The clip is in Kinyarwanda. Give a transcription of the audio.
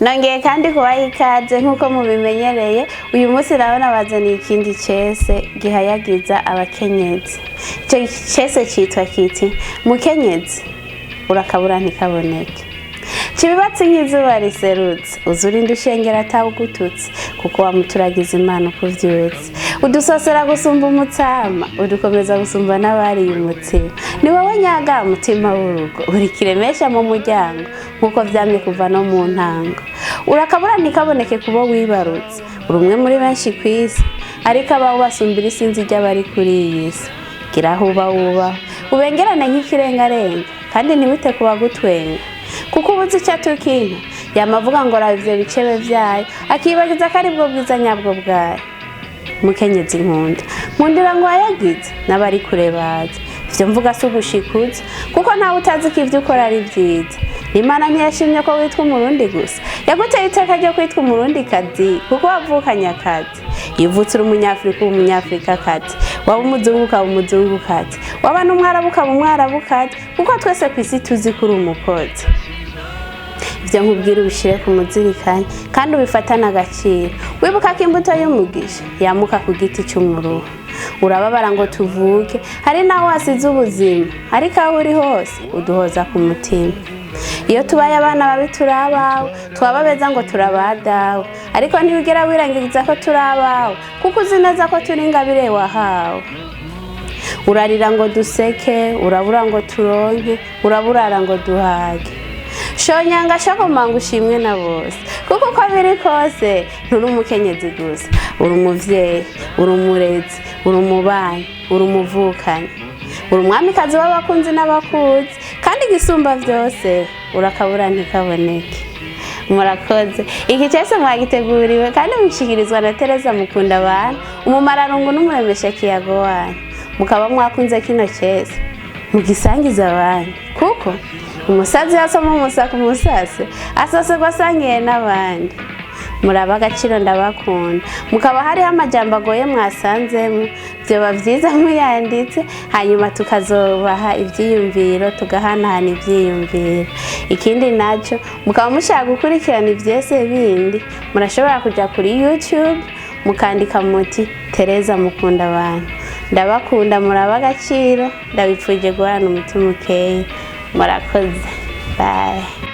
Nongeye kandi kubaha ikaze nkuko mubimenyereye uyu munsi urabona bazaniye ikindi cese gihayagiza abakenyezi. Icyo cese cyitwa kiti mukenyezi urakabura ntikaboneke. Kibibatse nk'izuba riserutse uzurinda ushengera atawugututse kuko wamuturagiza Imana ukuvyutse. Udusosera gusumba umutsama udukomeza gusumba n'abari umutsima. Ni wowe nyaga mutima w'urugo uri kiremesha mu muryango nkuko vyamye kuva no mu ntango. Urakabura ntikaboneke kubo wibarutse uri umwe muri benshi kwisi ariko abaho basumbira isinzi ry'abari kuri iyi si. Girahuba wuba ubengerane nk'ikirengarenga kandi ntibite kuba gutwenga kuko ubuzi cyatukinka yamavuga ngo ravye bicebe vyayo akibagiza ko ari bwo bwiza nyabwo bwayo. Mukenyezi nkundira ngo ayagize n'abari kure bazi ivyo mvuga si ugushikuza kuko ntawe utazi ko ivyo ukora ari vyiza. Imana ntiyashimye ko witwa umurundi gusa yaguteye iteka ryo kwitwa umurundi kazi kuko wavukanye akazi. Ivutse uri umunyafrika umunyafrika kazi waba umuzungu ukaba umuzungu kazi waba n'umwarabu ukaba umwarabu kazi kuko twese kwisi tuzi kuri umukozi. Ivyo nkubwira ubishire ku muzirikanye kandi ubifatana agaciro wibuka ko imbuto y'umugisha yamuka ku giti cy'umuruho. Urababara ngo tuvuke hari naho wasize ubuzima ariko aho uri hose uduhoza ku mutima. Iyo tubaye abana babi turabawe twababeza ngo turabadawe ariko ntibigera wirangiza ko turabawe kuko uzi neza ko turi ingabire wahawe. Urarira ngo duseke urabura ngo turonke uraburara ngo duhage. Shonyanga shakomanga ushimwe na bose kuko uko biri kose nturi umukenyezi gusa uri umuvyeyi uri umurezi uri umubanyi uri umuvukanyi uri umwamikazi w'abakunzi n'abakuzi kandi gisumba vyose urakabura ntikaboneke. Murakoze iki cyese mwagiteguriwe kandi mushikirizwa na Tereza Mukunda abantu umumararungu n'umuremesha kiyago wanyu mukaba mwakunze kino cyese mugisangiza abantu kuko umusazi yasoma umusaka umusase asase gwasangiye n'abandi. Muraba agaciro ndabakunda mukaba hariho amajambo agoye mwasanzemo vyoba vyiza muyanditse hanyuma tukazobaha ivyiyumviro tugahanahana ivyiyumviro. Ikindi naco mukaba mushaka gukurikirana ivyese bindi murashobora kuja kuri YouTube mukandika muti Tereza Mukunda abantu. Ndabakunda muraba agaciro ndabipfuje guhana umutima ukeye. Murakoze. Bye.